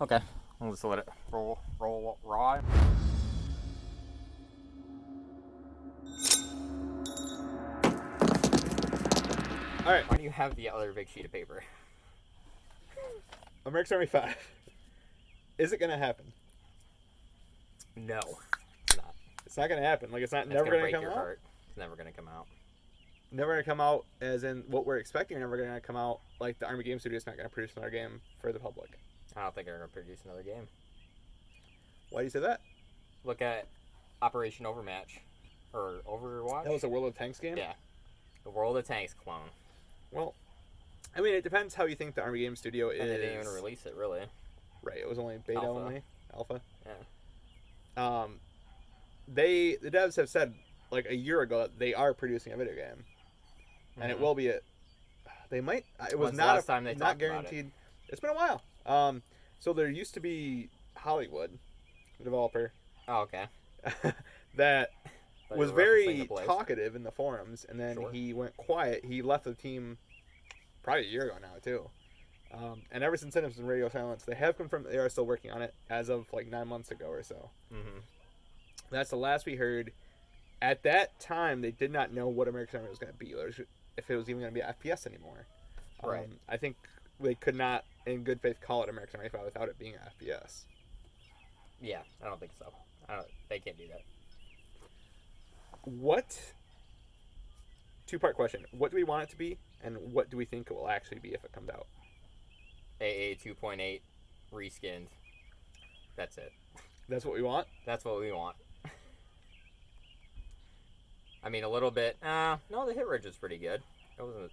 Okay, we'll just let it roll raw. All right, Why do you have the other big sheet of paper? America's Army 5. Is it gonna happen? No, it's not. It's not gonna happen. Like, it's not It's never gonna gonna break come your out. heart. It's never gonna come out. Never gonna come out as in what we're expecting. Or never gonna come out like the Army Game Studio is not gonna produce another game for the public. I don't think they're gonna produce another game. Why do you say that? Look at Operation Overmatch or Overwatch. That was a World of Tanks game. Yeah, the World of Tanks clone. Well, I mean, it depends how you think the Army Game Studio is. And they didn't even release it, really. Right. It was only beta Alpha. only. Alpha. Yeah. The devs have said like a year ago that they are producing a video game, and it will be a. They might. It was When's the not last time they not talked about it? guaranteed. It's been a while. So there used to be Hollywood, the developer, Oh, okay. that Thought was you were referencing very the place. talkative in the forums, and then Sure. he went quiet. He left the team probably a year ago now too. And ever since then, it's been radio silence. They have confirmed that they are still working on it as of like 9 months ago or so. Mm-hmm. That's the last we heard. At that time, they did not know what American Army was going to be, or if it was even going to be FPS anymore. Right. I think they could not, in good faith, call it American Army 5 without it being FPS. Yeah, I don't think so. They can't do that. What? Two-part question. What do we want it to be, and what do we think it will actually be if it comes out? AA 2.8 reskinned. That's it. That's what we want? That's what we want. I mean, a little bit. No, the hit rate was pretty good. It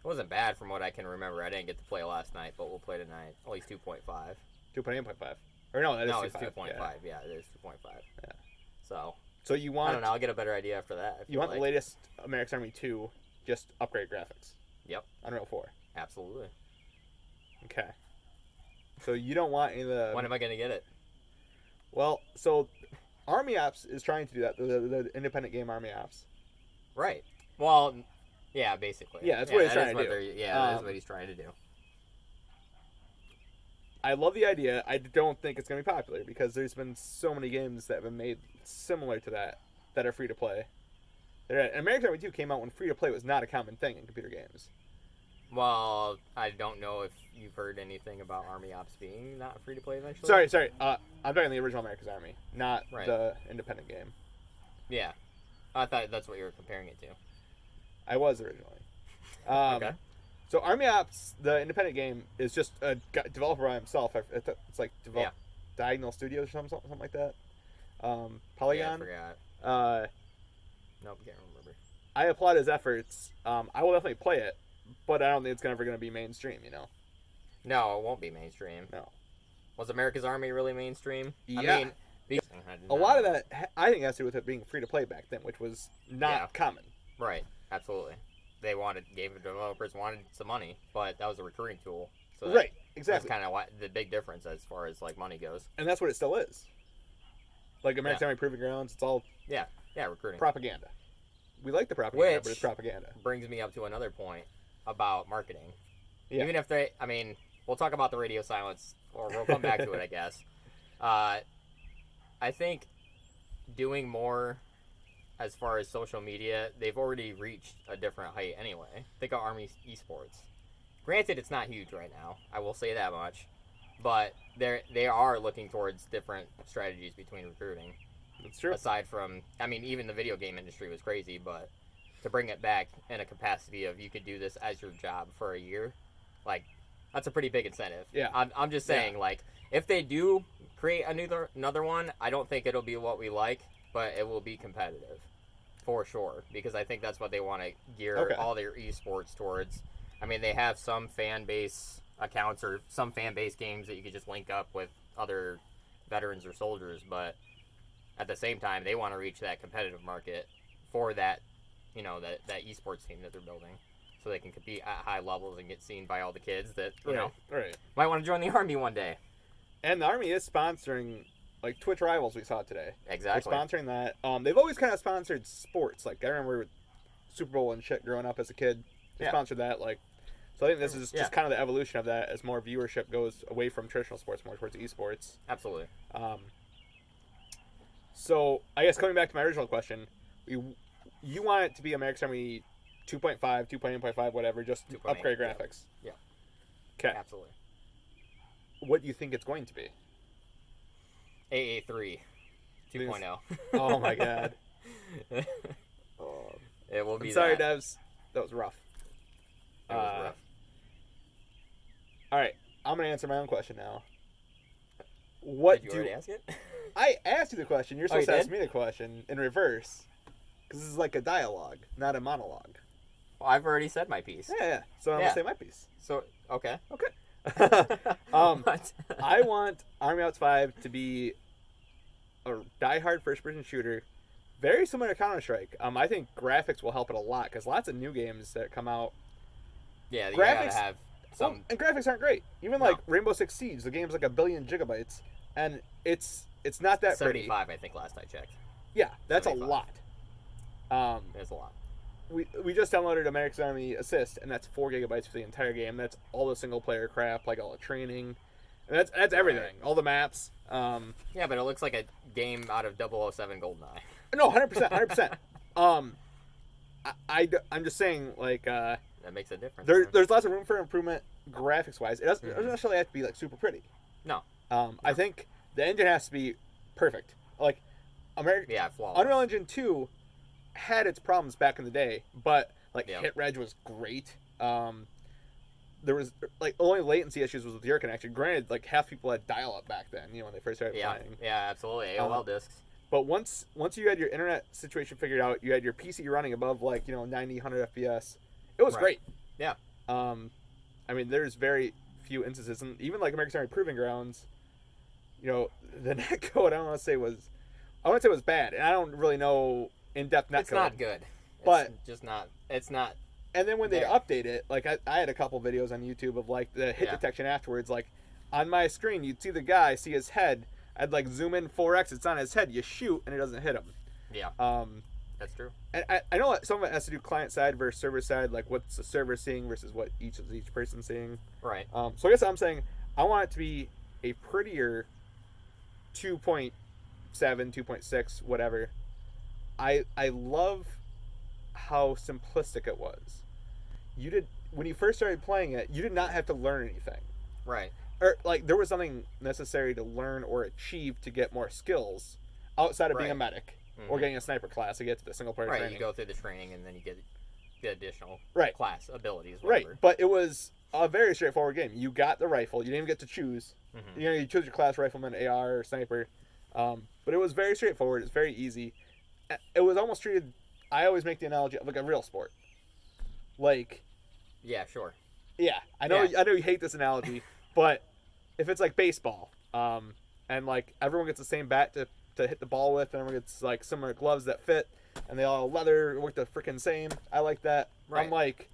wasn't bad from what I can remember. I didn't get to play last night, but we'll play tonight. At least 2.5. 2.8.5. Or no, that is 2.5. It's 2.5. Yeah, it is 2.5. Yeah. So you want... I don't know. I'll get a better idea after that. You want the latest American Army 2, just upgrade graphics? Yep. Unreal 4. Absolutely. Okay. So you don't want any of the... When am I going to get it? Well, so ArmyOps is trying to do that. The independent game ArmyOps. Right. Well, yeah, basically. Yeah, that's what he's trying to do. Yeah, that's what he's trying to do. I love the idea. I don't think it's going to be popular because there's been so many games that have been made similar to that are free to play. American Army 2 came out when free to play was not a common thing in computer games. Well, I don't know if you've heard anything about ArmyOps being not free to play eventually. Sorry. I'm talking the original America's Army, not the independent game. Yeah. I thought that's what you were comparing it to. I was originally. Okay. So ArmyOps, the independent game, is just a developer by himself. It's like Diagonal Studios or something like that. Polygon. Yeah, I forgot. Nope, can't remember. I applaud his efforts. I will definitely play it, but I don't think it's ever going to be mainstream, you know? No, it won't be mainstream. No. Was America's Army really mainstream? Yeah. I mean, a lot of that, I think, has to do with it being free to play back then, which was not common. Right, absolutely. Game developers wanted some money, but that was a recruiting tool. So right, exactly. That's kind of the big difference as far as like money goes. And that's what it still is. Like American Army Proving Grounds, it's all recruiting. Propaganda. We like the propaganda, Which but it's propaganda. Brings me up to another point about marketing. Yeah. Even if we'll talk about the radio silence, or we'll come back to it, I guess. I think doing more as far as social media, they've already reached a different height anyway. Think of Army esports. Granted, it's not huge right now. I will say that much. But they are looking towards different strategies between recruiting. That's true. Aside from, even the video game industry was crazy, but to bring it back in a capacity of you could do this as your job for a year, like, that's a pretty big incentive. Yeah. I'm just saying, like, if they do create another one, I don't think it'll be what we like, but it will be competitive. For sure. Because I think that's what they want to gear all their esports towards. I mean, they have some fan base accounts or some fan base games that you could just link up with other veterans or soldiers, but at the same time, they want to reach that competitive market for that, that esports team that they're building, so they can compete at high levels and get seen by all the kids that might want to join the Army one day. And the Army is sponsoring, like, Twitch Rivals we saw today. Exactly. They're sponsoring that. They've always kind of sponsored sports. Like, I remember Super Bowl and shit growing up as a kid. They sponsored that. Like, So I think this is just kind of the evolution of that as more viewership goes away from traditional sports, more towards esports. Absolutely. So I guess coming back to my original question, you want it to be America's Army 2.5, 2.8.5, whatever, just upgrade graphics. Yeah. Okay. Absolutely. What do you think it's going to be? AA3 2.0. Oh my god. It will be. I'm sorry, that. devs. That was rough. It was rough. All right, I'm gonna answer my own question now. Did you already ask it? I asked you the question. You're supposed to did? ask me the question in reverse, because this is like a dialogue, not a monologue. Well, I've already said my piece. Yeah. So I'm gonna say my piece. So okay. What? I want ArmyOps 5 to be a die-hard first-person shooter, very similar to Counter-Strike. I think graphics will help it a lot because lots of new games that come out. Yeah, you gotta have some. Well, and graphics aren't great. Even like Rainbow Six Siege, the game's like 1 billion gigabytes, and it's not that 75, pretty. I think last I checked. Yeah, that's 75. a lot. There's a lot. We just downloaded America's Army Assist, and that's 4 gigabytes for the entire game. That's all the single player crap, like all the training, and that's everything, Right. all the maps. Yeah, but it looks like a game out of 007 GoldenEye. No, 100%. I'm just saying, like, That makes a difference. there's lots of room for improvement graphics wise. It doesn't necessarily have to be like super pretty. No. I think the engine has to be perfect. Like, flawless. Unreal Engine 2 had its problems back in the day, but like hit reg was great. There was like only latency issues was with your connection. Granted, like half people had dial-up back then, when they first started playing. Yeah, absolutely. AOL discs. But once you had your internet situation figured out, you had your PC running above 90, 100 FPS. It was great. Yeah. I mean, there's very few instances, and even like America's Army Proving Grounds, the netcode I want to say was bad, and I don't really know in-depth netcode. It's not good. But it's just not. It's not. And then when they update it, like I had a couple videos on YouTube of like the hit detection afterwards. Like on my screen, you'd see the guy, see his head. I'd like zoom in 4x. It's on his head. You shoot, and it doesn't hit him. Yeah. That's true. And I know that some of it has to do client side versus server side, like what's the server seeing versus what each person's seeing. Right. So I guess I'm saying I want it to be a prettier 2.7, 2.6, whatever. I love how simplistic it was. When you first started playing it, you did not have to learn anything. Right. Or like there was something necessary to learn or achieve to get more skills outside of being a medic or getting a sniper class to get to the single player training. Right, you go through the training and then you get the additional class abilities. Whatever. Right, but it was a very straightforward game. You got the rifle. You didn't even get to choose. Mm-hmm. You chose your class, rifleman, AR, or sniper. But it was very straightforward. It's very easy. It was almost treated. I always make the analogy of like a real sport. Like. Yeah, sure. Yeah, I know. Yeah. I know you hate this analogy, but if it's like baseball, and like everyone gets the same bat to hit the ball with, and everyone gets like similar gloves that fit, and they all leather work the freaking same. I like that. Right. I'm like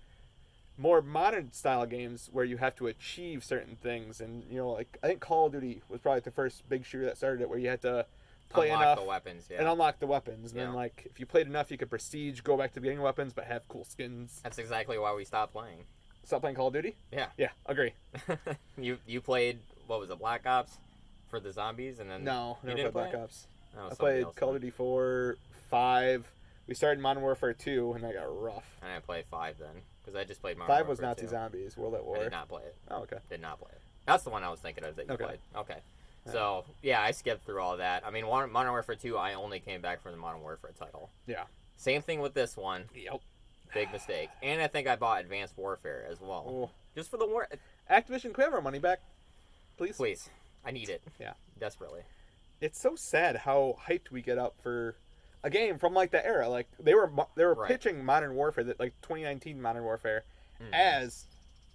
more modern style games where you have to achieve certain things, and like I think Call of Duty was probably the first big shooter that started it, where you had to play enough the weapons, and unlock the weapons, and then like if you played enough, you could prestige, go back to getting weapons, but have cool skins. That's exactly why we stopped playing. Stop playing Call of Duty? Yeah. Yeah, agree. You played, what was it, Black Ops for the zombies, and then no, never played Black Ops. I played Call of Duty 4, 5. We started Modern Warfare 2, and that got rough. I didn't play 5 then, because I just played Modern 5 Warfare was Nazi 2. Zombies, World at War. I did not play it. Oh, okay. Did not play it. That's the one I was thinking of that you played. Okay. So, yeah, I skipped through all that. I mean, Modern Warfare 2, I only came back for the Modern Warfare title. Yeah. Same thing with this one. Yep. Big mistake. And I think I bought Advanced Warfare as well. Oh. Just for the war. Activision, can we have our money back? Please? Please. I need it. Yeah. Desperately. It's so sad how hyped we get up for a game from like that era. Like they were pitching Modern Warfare, that like 2019 Modern Warfare, as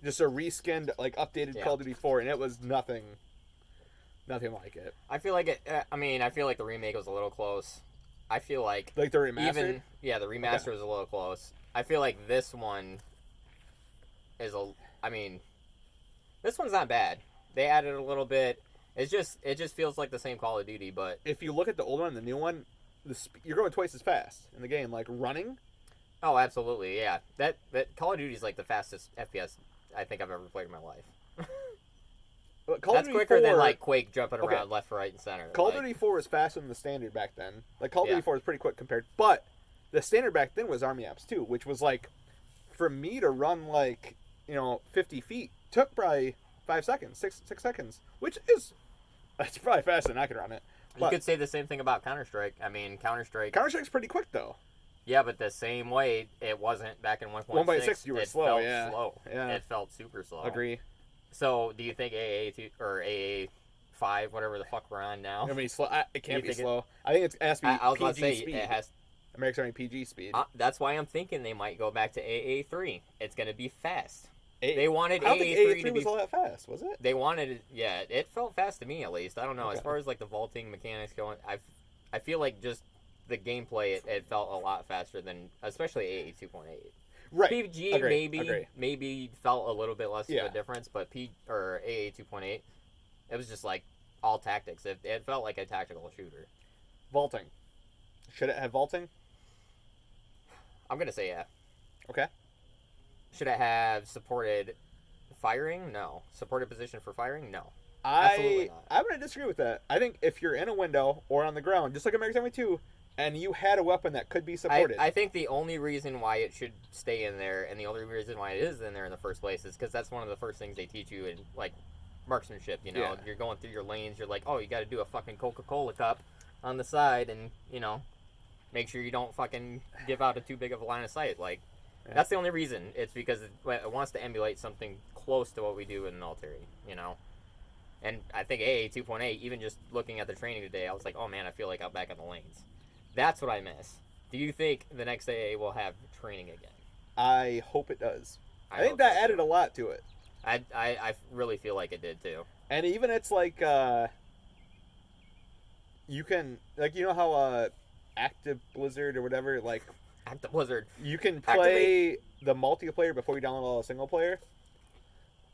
just a reskinned, like updated Call of Duty 4, and it was nothing like it. I feel like it. I feel like the remake was a little close. I feel like the remaster. The remaster was a little close. I feel like this one is this one's not bad. They added a little bit. It just feels like the same Call of Duty, but if you look at the old one and the new one, you're going twice as fast in the game. Like running, Oh, absolutely, yeah. That Call of Duty is like the fastest FPS I think I've ever played in my life. But Call of That's Duty quicker 4, than like Quake jumping okay. around left, right, and center. Call of like, Duty 4 was faster than the standard back then. Like Call of Yeah. Duty 4 was pretty quick compared, but the standard back then was ArmyOps 2, which was like, for me to run like 50 feet took probably 5 seconds, 6 seconds, which is that's probably faster than I could run it. You could say the same thing about Counter-Strike. I mean, Counter-Strike's pretty quick though. Yeah, but the same way it wasn't back in 1.6. 1.6 you were slow, felt yeah. slow. Yeah. It felt super slow. Agree. So, do you think AA2 or AA5, whatever the fuck we're on now? I mean, it can't be slow. I think it has to be I was PG about to say speed. it has. AmericasArmy PG speed. That's why I'm thinking they might go back to AA3. It's going to be fast. They They wanted I don't think AA3 to AA3 be. was all that fast, was it? They wanted it. Yeah, it felt fast to me at least. I don't know. Okay. As far as like the vaulting mechanics going, I feel like just the gameplay it felt a lot faster than especially AA 2.8. Right. PG Agree. maybe felt a little bit less of Yeah. a difference, but AA 2.8, it was just like all tactics. It felt like a tactical shooter. Vaulting. Should it have vaulting? I'm gonna say yeah. Okay. Should it have supported firing? No. Supported position for firing? No. Absolutely not. I'm gonna disagree with that. I think if you're in a window or on the ground, just like AmericasArmy 2, and you had a weapon that could be supported. I think the only reason why it should stay in there, and the only reason why it is in there in the first place, is because that's one of the first things they teach you in like marksmanship. Yeah. You're going through your lanes. You're like, oh, you got to do a fucking Coca-Cola cup on the side, and make sure you don't fucking give out too big of a line of sight. Like, that's the only reason. It's because it wants to emulate something close to what we do in the military. And I think AA 2.8, even just looking at the training today, I was like, oh man, I feel like I'm back in the lanes. That's what I miss. Do you think the next AA will have training again? I hope it does. I think hope that so, added too. a lot to it. I really feel like it did too. And even it's like you can how Active Blizzard or whatever, like Active Blizzard. you can play the multiplayer before you download all the single player.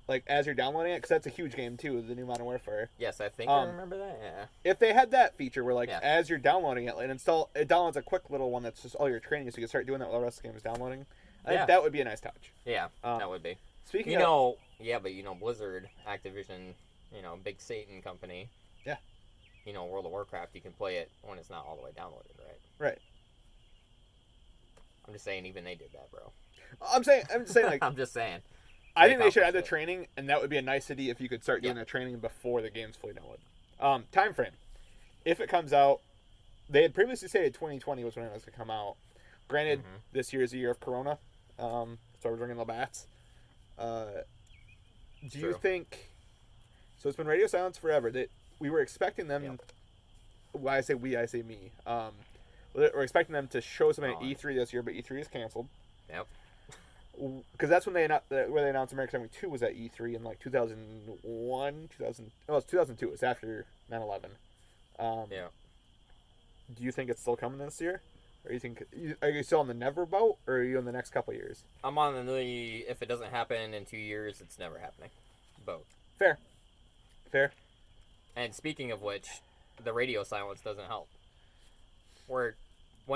Like as you're downloading it, because that's a huge game too, the new Modern Warfare. Yes, I think I remember that. Yeah. If they had that feature where as you're downloading it, it downloads a quick little one that's just all your training, so you can start doing that while the rest of the game is downloading. I think that would be a nice touch. Yeah, that would be. Speaking of, Blizzard, Activision, big Satan company. Yeah. World of Warcraft, you can play it when it's not all the way downloaded, right? Right. I'm just saying, even they did that, bro. I'm just saying, like. I'm just saying. I think they should add the training, and that would be a nicety if you could start doing the training before the game's fully downloaded. Time frame. If it comes out, they had previously said 2020 was when it was going to come out. Granted, this year is a year of Corona, so we're drinking the bats. Do you think? So it's been radio silence forever. That we were expecting them. Yep. Well, I say we, I say me. We're expecting them to show something at E3 this year, but E3 is canceled. Yep. Because that's when they announced AmericasArmy 2 was at E3 in like 2001, 2000. No, it's 2002. It's after 9/11. Yeah. Do you think it's still coming this year? Or are you still on the never boat, or are you in the next couple of years? I'm on the if it doesn't happen in 2 years, it's never happening boat. Fair. And speaking of which, the radio silence doesn't help. When's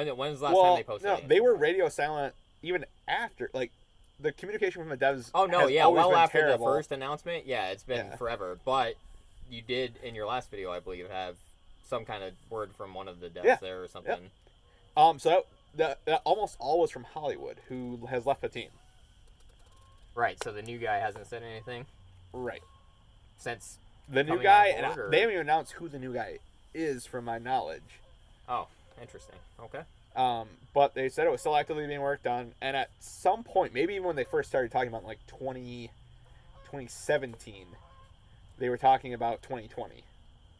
the last time they posted? No, they were radio silent even after, like, the communication from the devs. Oh no, has yeah, always well been after terrible. the first announcement, it's been forever. But you did in your last video, I believe, have some kind of word from one of the devs there or something. So that almost all was from Hollywood, who has left the team. Right. So the new guy hasn't said anything. Right. Since the new guy, they haven't even announced who the new guy is, from my knowledge. Oh, interesting. Okay. But they said it was still actively being worked on, and at some point, maybe even when they first started talking about like 2017, they were talking about 2020.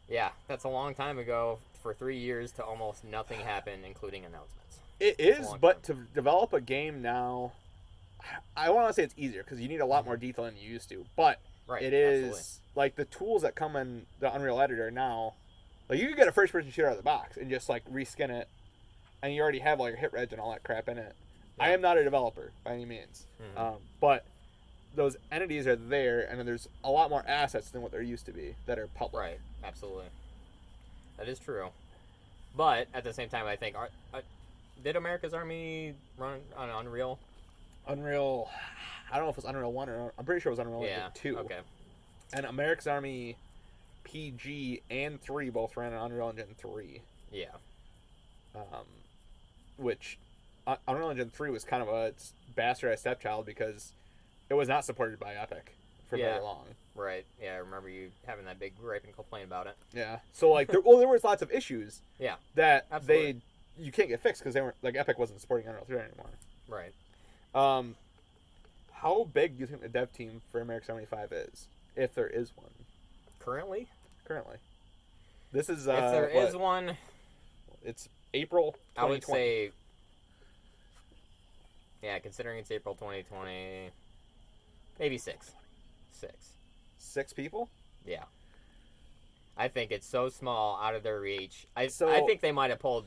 Yeah, that's a long time ago. For 3 years to almost nothing happened, including announcements. It is, but to develop a game now, I want to say it's easier because you need a lot more detail than you used to. But it is absolutely. Like the tools that come in the Unreal Editor now. Like you can get a first-person shooter out of the box and just like reskin it, and you already have all your hit reg and all that crap in it. Yeah. I am not a developer by any means, but those entities are there, and then there's a lot more assets than what there used to be that are public. Right, absolutely. That is true. But at the same time, I think Did America's Army run on Unreal? Unreal. I don't know if it was Unreal 1 or I'm pretty sure it was Unreal Engine 2. Okay. And America's Army PG and 3 both ran on Unreal Engine 3. Yeah. Which Unreal Engine 3 was kind of a bastardized stepchild because it was not supported by Epic for very long. Right. Yeah, I remember you having that big gripe and complaint about it. Yeah. So like, there was lots of issues. Yeah. That absolutely. you can't get fixed because they weren't like Epic wasn't supporting Unreal 3 anymore. Right. How big do you think the dev team for America's Army 5 is, if there is one? Currently. This is if there is one. It's April 2020. I would say. Yeah, considering it's April 2020, maybe 6. 6 people? Yeah. I think it's so small, out of their reach. I think they might have pulled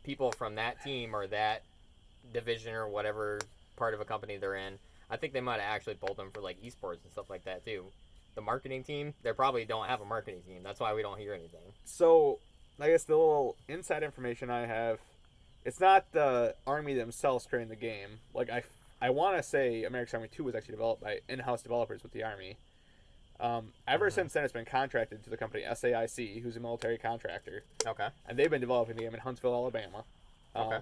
people from that team or that division or whatever part of a company they're in. I think they might have actually pulled them for like esports and stuff like that too. The marketing team, they probably don't have a marketing team. That's why we don't hear anything. So, I guess the little inside information I have, it's not the Army themselves creating the game. Like, I want to say America's Army 2 was actually developed by in-house developers with the Army. Ever since then, it's been contracted to the company SAIC, who's a military contractor. Okay. And they've been developing the game in Huntsville, Alabama. Okay.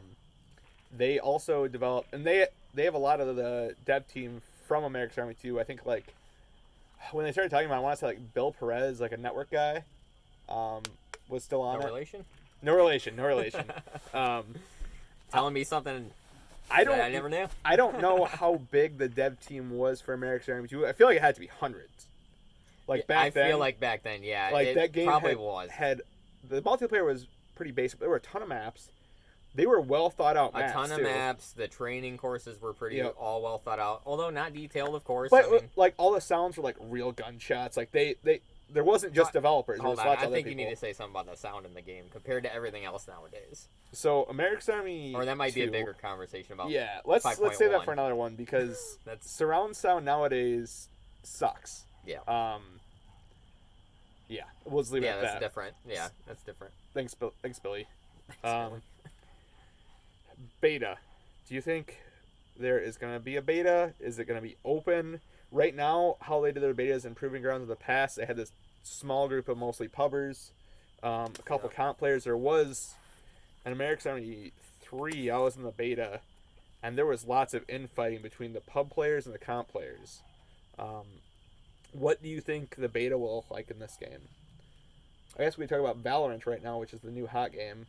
They also develop, and they have a lot of the dev team from America's Army 2. I think, like, when they started talking about it, I want to say, like, Bill Perez, like a network guy, was still on it. No relation. Telling me something I never knew. I don't know how big the dev team was for America's Army 2. I feel like it had to be hundreds. Like, back then. I feel like back then, yeah. Like, that game probably had the multiplayer was pretty basic. There were a ton of maps. They were well thought out maps. A ton of maps. The training courses were pretty all well thought out, although not detailed, of course. But like, all the sounds were like real gunshots. Like, there wasn't just developers. Hold on, I think you need to say something about the sound in the game compared to everything else nowadays. So America's Army, or that might be a bigger conversation about. Yeah, let's say that for another one because surround sound nowadays sucks. Yeah. Yeah, we'll just leave it at that. Yeah, that's different. Yeah, that's different. Thanks, Billy. Beta. Do you think there is going to be a beta? Is it going to be open? Right now, how they did their beta is in Proving Grounds in the past. They had this small group of mostly pubbers, a couple comp players. There was an America's Army 3. I was in the beta, and there was lots of infighting between the pub players and the comp players. What do you think the beta will look like in this game? I guess we talk about Valorant right now, which is the new hot game.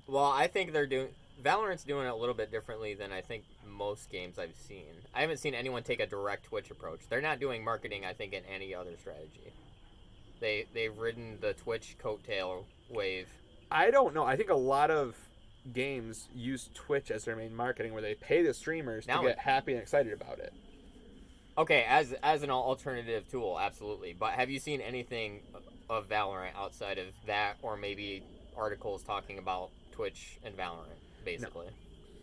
Well, I think Valorant's doing it a little bit differently than I think most games I've seen. I haven't seen anyone take a direct Twitch approach. They're not doing marketing, I think, in any other strategy. They've ridden the Twitch coattail wave. I don't know. I think a lot of games use Twitch as their main marketing, where they pay the streamers to get happy and excited about it. Okay, as an alternative tool, absolutely. But have you seen anything of Valorant outside of that, or maybe articles talking about Twitch and Valorant, basically?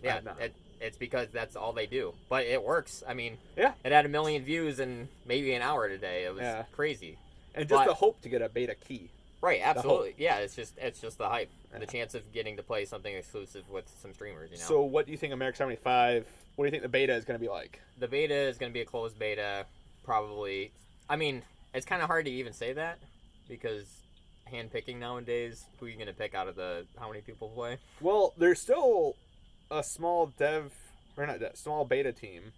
No, yeah, it's because that's all they do. But it works. I mean, it had 1 million views in maybe an hour today. It was crazy. And just the hope to get a beta key. Right, absolutely. Yeah, it's just the hype. Yeah. The chance of getting to play something exclusive with some streamers, you know. So what do you think America's Army 5, what do you think the beta is going to be like? The beta is going to be a closed beta, probably. I mean, it's kind of hard to even say that because handpicking nowadays, who are you going to pick out of how many people play? Well, there's still a small small beta team.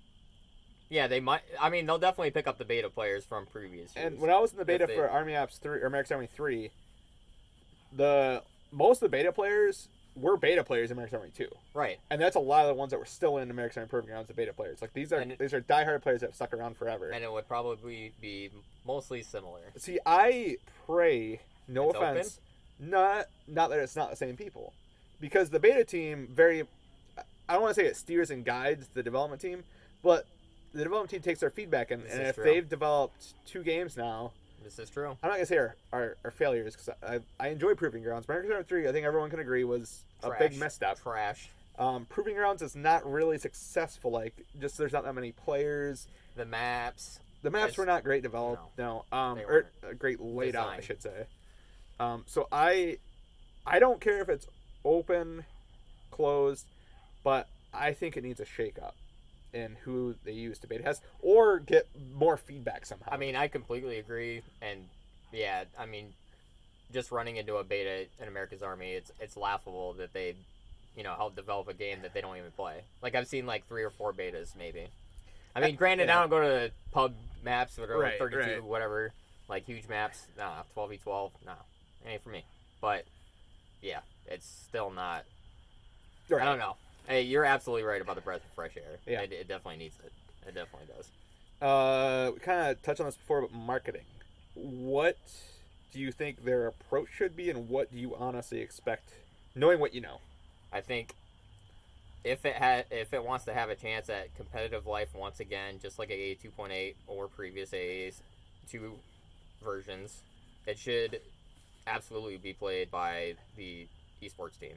Yeah, they might. I mean, they'll definitely pick up the beta players from previous years. And when I was in the beta for ArmyOps 3 or America's Army 3, most of the beta players were beta players in America's Army 2. Right. And that's a lot of the ones that were still in America's Army Proving Grounds, the beta players. Like these are diehard players that have stuck around forever. And it would probably be mostly similar. See, I pray, no offense, not that it's not the same people, because the beta team I don't want to say it steers and guides the development team, but the development team takes their feedback, and if they've developed 2 games now, this is true. I'm not gonna say are failures, because I enjoy Proving Grounds. America's Army 3, I think everyone can agree, was a big misstep. Trash. Proving Grounds is not really successful. Like, just there's not that many players. The maps were not great developed. No. Or great laid out, I should say. So I don't care if it's open, closed. but I think it needs a shake-up in who they use to beta test, or get more feedback somehow. I mean, I completely agree, and yeah, I mean, just running into a beta in America's Army, it's laughable that they, help develop a game that they don't even play. Like, I've seen like 3 or 4 betas, maybe. I mean, granted, I don't go to pub maps or Right, 32, right. whatever, like huge maps. Nah, 12v12, nah, ain't for me. But yeah, it's still not. Right. I don't know. Hey, you're absolutely right about the breath of fresh air. Yeah. It definitely needs it. It definitely does. We kind of touched on this before, but marketing. What do you think their approach should be, and what do you honestly expect, knowing what you know? I think if it wants to have a chance at competitive life once again, just like AA 2.8 or previous AA's 2 versions, it should absolutely be played by the esports team,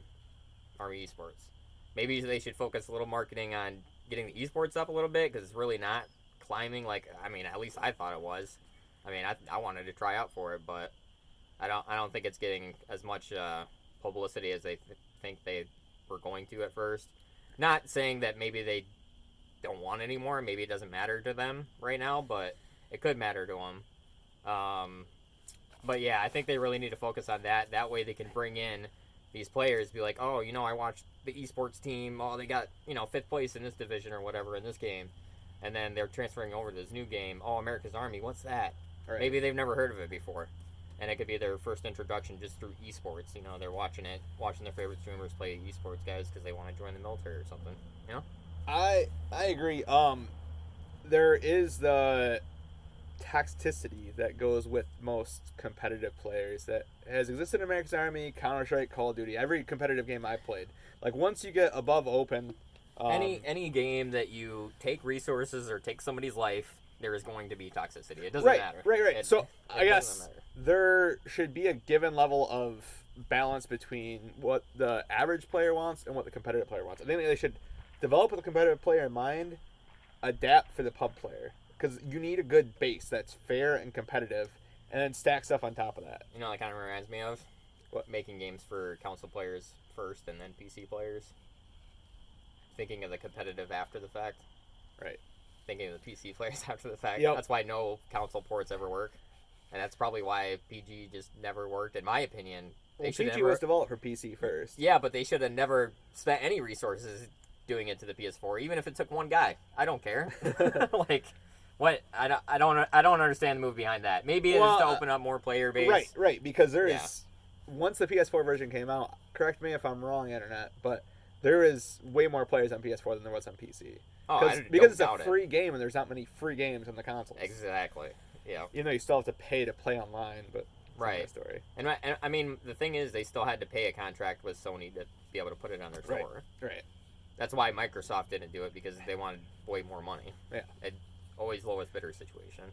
Army Esports. Maybe they should focus a little marketing on getting the esports up a little bit, because it's really not climbing like, I mean, at least I thought it was. I mean, I wanted to try out for it, but I don't think it's getting as much publicity as they think they were going to at first. Not saying that maybe they don't want any more. Maybe it doesn't matter to them right now, but it could matter to them. But yeah, I think they really need to focus on that. That way they can bring in these players, be like, oh, I watched the esports team. Oh, they got, 5th place in this division or whatever in this game. And then they're transferring over to this new game. Oh, America's Army, what's that? Right. Maybe they've never heard of it before. And it could be their first introduction just through esports. They're watching their favorite streamers play esports guys because they want to join the military or something. I agree. There is the toxicity that goes with most competitive players that has existed in America's Army, Counter-Strike, Call of Duty, every competitive game I played. Like, once you get above open, any game that you take resources or take somebody's life, there is going to be toxicity. It doesn't matter. Right. So I guess there should be a given level of balance between what the average player wants and what the competitive player wants. I think they should develop with the competitive player in mind, adapt for the pub player, because you need a good base that's fair and competitive, and then stack stuff on top of that. That kind of reminds me of what? Making games for console players first and then PC players. Thinking of the competitive after the fact. Right. Thinking of the PC players after the fact. Yep. That's why no console ports ever work. And that's probably why PG just never worked, in my opinion. PG was developed for PC first. Yeah, but they should have never spent any resources doing it to the PS4, even if it took one guy. I don't care. Like, what? I don't understand the move behind that. Maybe it's to open up more player base. Right. Because there is, once the PS4 version came out, correct me if I'm wrong, Internet, but there is way more players on PS4 than there was on PC. Because it's a free game, and there's not many free games on the consoles. Exactly. Yeah. You still have to pay to play online, but right. Story. And I mean, the thing is, they still had to pay a contract with Sony to be able to put it on their store. Right. That's why Microsoft didn't do it, because they wanted way more money. Yeah. It always lowest bidder situation.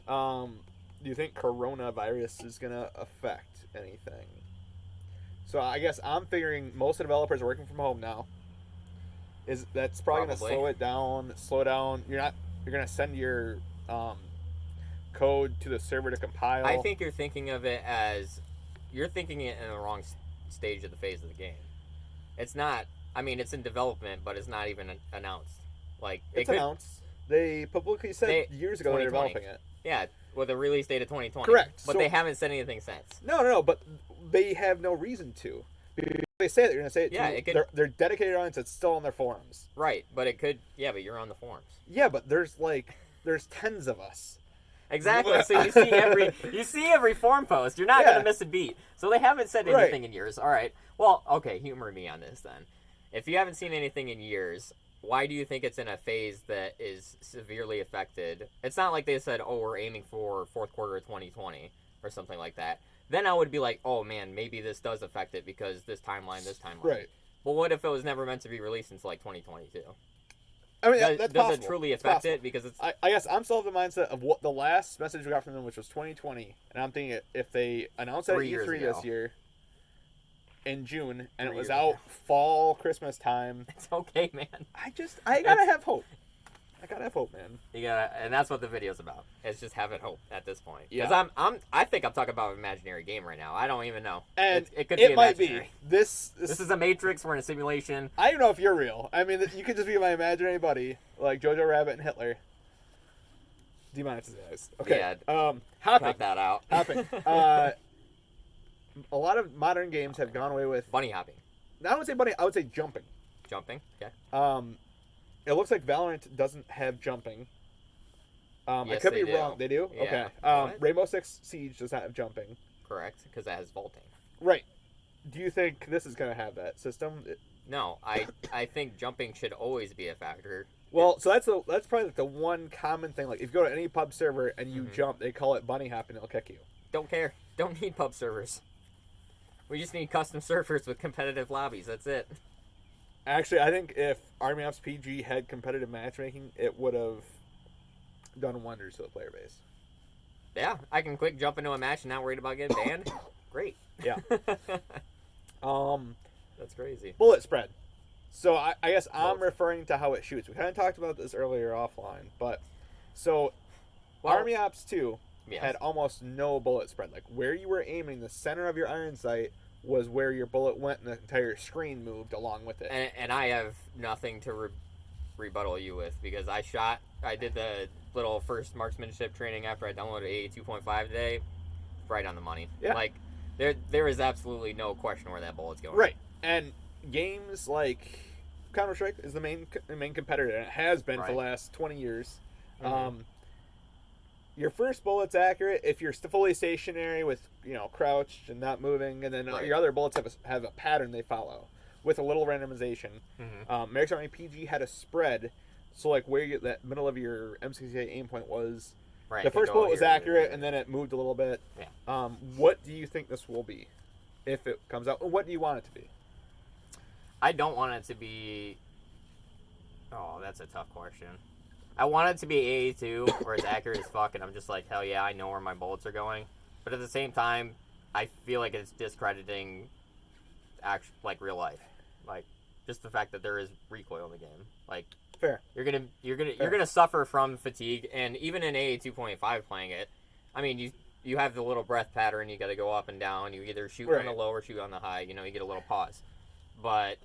Do you think coronavirus is gonna affect anything? So I guess I'm figuring most of the developers are working from home now. That's probably gonna slow down. You're gonna send your code to the server to compile. I think you're thinking of it as you're thinking it in the wrong stage of the phase of the game. It's not. I mean, it's in development, but it's not even announced. Like it's announced. They publicly said years ago they're developing it. Yeah, with a release date of 2020. Correct. But they haven't said anything since. No. But they have no reason to. They say that they're going to say it. Yeah, they're dedicated audience that's still on their forums. Right, but it could. Yeah, but you're on the forums. Yeah, but there's tens of us. Exactly. So you see every forum post. You're not going to miss a beat. So they haven't said anything in years. All right. Well, okay. Humor me on this then. If you haven't seen anything in years, why do you think it's in a phase that is severely affected? It's not like they said, "Oh, we're aiming for fourth quarter of 2020" or something like that. Then I would be like, "Oh man, maybe this does affect it because this timeline." Right. But what if it was never meant to be released until like 2022? I mean, that's does possible. it truly affect it? Because it's. I guess I'm still of the mindset of what the last message we got from them, which was 2020, and I'm thinking if they announced that E3 this year in June and it was out fall Christmas time, it's okay, man. I gotta have hope. I gotta have hope, man. And that's what the video's about. It's just having hope at this point. Yeah. Because I think I'm talking about an imaginary game right now. I don't even know. And it could be might imaginary. be. This is a Matrix. We're in a simulation. I don't know if you're real. I mean, you could just be my imaginary buddy, like Jojo Rabbit and Hitler. Demonetized. Okay. Yeah. Hopping. Cut that out. Hopping. A lot of modern games have gone away with bunny hopping. I wouldn't say bunny. I would say jumping. Jumping. Okay. It looks like Valorant doesn't have jumping. Yes, I could be do. wrong. They do? Yeah. Okay. Rainbow Six Siege does not have jumping. Correct, because that has vaulting. Right. Do you think this is going to have that system? No, I think jumping should always be a factor. Well, so that's probably like the one common thing. Like if you go to any pub server and you jump, they call it bunny hop and they'll kick you. Don't care. Don't need pub servers. We just need custom servers with competitive lobbies. That's it. Actually, I think if ArmyOps PG had competitive matchmaking, it would have done wonders to the player base. Yeah, I can quick jump into a match and not worried about getting banned. Great. Yeah. That's crazy. Bullet spread. So I guess I'm Bullet. referring to how it shoots. We kind of talked about this earlier offline, but so ArmyOps 2 had almost no bullet spread. Like where you were aiming, the center of your iron sight was where your bullet went, and the entire screen moved along with it. And I have nothing to rebuttal you with because I did the little first marksmanship training after I downloaded AA 2.5 today. Right on the money. Yeah. Like there is absolutely no question where that bullet's going. Right. And games like Counter-Strike is the main competitor, and it has been for the last 20 years. Mm-hmm. Your first bullet's accurate if you're fully stationary with, crouched and not moving, and then your other bullets have a pattern they follow with a little randomization. Mm-hmm. AmericasArmy PG had a spread, so like where that middle of your M68 aim point was, the first bullet was accurate, and then it moved a little bit. Yeah. What do you think this will be if it comes out? What do you want it to be? I don't want it to be... Oh, that's a tough question. I want it to be AA2, where it's accurate as fuck, and I'm just like, hell yeah, I know where my bullets are going. But at the same time, I feel like it's discrediting real life. Like, just the fact that there is recoil in the game. Like, fair. You're gonna suffer from fatigue, and even in AA 2.5 playing it, I mean, you have the little breath pattern. You got to go up and down. You either shoot on the low or shoot on the high. You get a little pause. But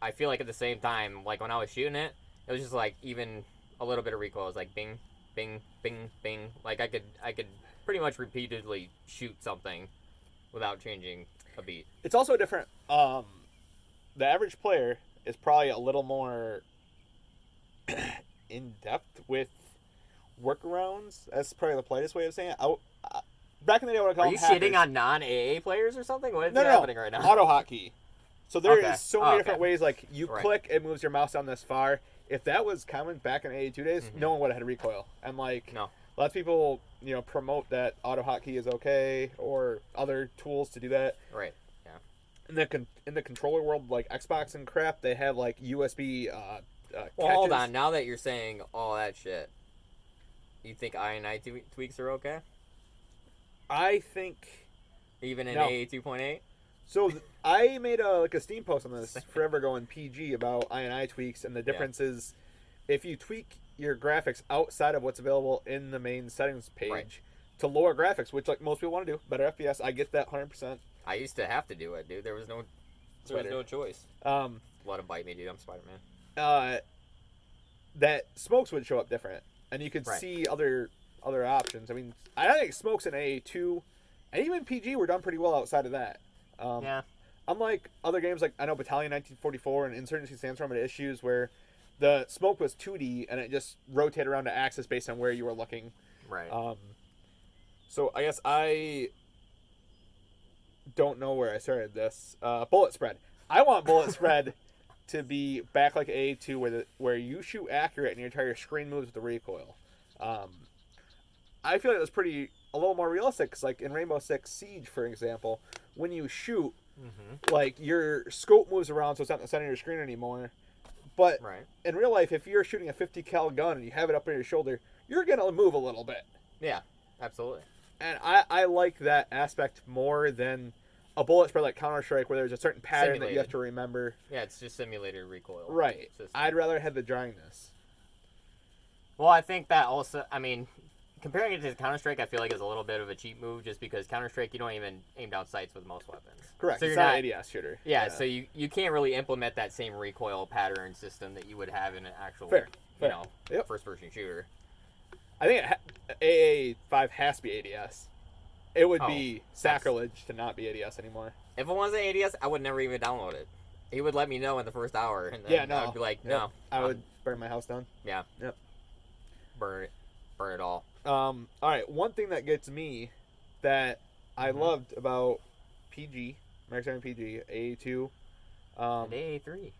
I feel like at the same time, like when I was shooting it, it was just like even a little bit of recoil. It was like bing, bing, bing, bing. Like I could pretty much repeatedly shoot something without changing a beat. It's also different. The average player is probably a little more in depth with workarounds. That's probably the politest way of saying it. Back in the day, I would call them hackers. Are you shitting on non-AA players or something? What is happening right now? Auto hotkey. So there is so many different ways. Like you click, it moves your mouse down this far. If that was common back in AA2 days, no one would have had recoil. And like lots of people, promote that auto hotkey is okay or other tools to do that. Right. Yeah. In the controller world, like Xbox and crap, they have like USB. Well, hold on. Now that you're saying all that shit, you think INI tweaks are okay? I think even in AA 2.8. So I made a Steam post on this forever going PG about INI tweaks, and the difference is if you tweak your graphics outside of what's available in the main settings page to lower graphics, which like most people want to do, better FPS. I get that 100%. I used to have to do it, dude. There was no choice. Let him bite me, dude. I'm Spider-Man. That smokes would show up different, and you could see other options. I mean, I think smokes in AA2 and even PG were done pretty well outside of that. Unlike other games like I know Battalion 1944 and Insurgency Sandstorm had issues where the smoke was 2D and it just rotated around to axis based on where you were looking. Right. So I guess I don't know where I started this. Bullet spread. I want bullet spread to be back like AA2 where you shoot accurate and your entire screen moves with the recoil. I feel like it was a little more realistic because like in Rainbow Six Siege, for example, when you shoot, like your scope moves around so it's not in the center of your screen anymore. But in real life, if you're shooting a 50 cal gun and you have it up on your shoulder, you're going to move a little bit. Yeah, absolutely. And I like that aspect more than a bullet spread like Counter-Strike where there's a certain pattern that you have to remember. Yeah, it's just simulated recoil. Right. System. I'd rather have the dryness. Well, I think that also, I mean, comparing it to Counter-Strike, I feel like is a little bit of a cheap move just because Counter-Strike, you don't even aim down sights with most weapons. Correct. So it's you're not an ADS shooter. Yeah, so you can't really implement that same recoil pattern system that you would have in an actual, Fair. first-person shooter. I think AA5 has to be ADS. It would be sacrilege to not be ADS anymore. If it wasn't ADS, I would never even download it. He would let me know in the first hour, and then I would be like, no. I would burn my house down. Yeah. Yep. Burn it all. All right, one thing that gets me that I loved about PG, AmericasArmy PG, AA2, and AA3.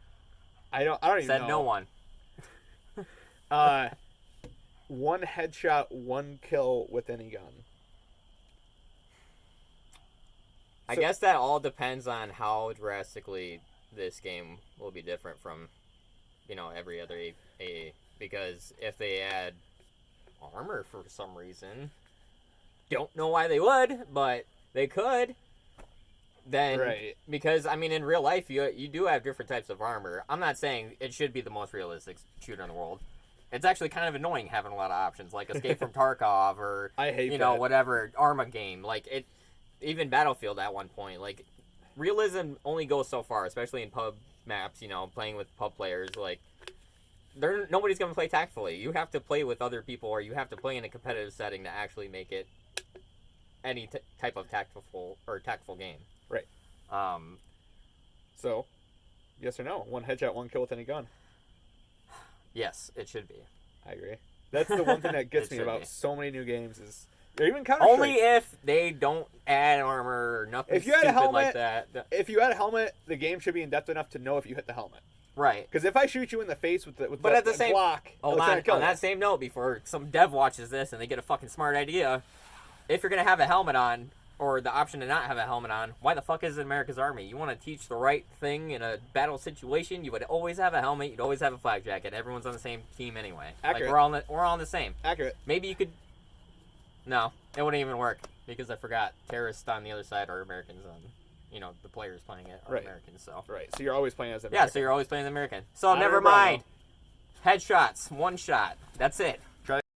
I don't even know. Said no one. One headshot, one kill with any gun. I guess that all depends on how drastically this game will be different from, every other AA. Because if they add armor for some reason, don't know why they would, but they could. Then, because in real life you do have different types of armor. I'm not saying it should be the most realistic shooter in the world. It's actually kind of annoying having a lot of options, like Escape from Tarkov or I hate whatever Arma game. Like even Battlefield at one point. Like realism only goes so far, especially in pub maps. Playing with pub players. Like nobody's gonna play tactfully. You have to play with other people, or you have to play in a competitive setting to actually make it any type of tactful game. Right. So, yes or no? One headshot, one kill with any gun. Yes, it should be. I agree. That's the one thing that gets me about so many new games is, or even Counter-Strike. Only if they don't add armor or nothing if you had a helmet, like that. If you had a helmet, the game should be in depth enough to know if you hit the helmet. Right. Because if I shoot you in the face with but at the same block, on that same note, before some dev watches this and they get a fucking smart idea, if you're gonna have a helmet on, or the option to not have a helmet on, why the fuck is it AmericasArmy? You want to teach the right thing in a battle situation? You would always have a helmet. You'd always have a flak jacket. Everyone's on the same team anyway. Accurate. Like we're all on the same. Accurate. Maybe you could. No, it wouldn't even work because I forgot terrorists on the other side are Americans on, the players playing it are Americans. So. Right. So you're always playing as an American. Yeah. So you're always playing as American. So never mind. Headshots, one shot. That's it.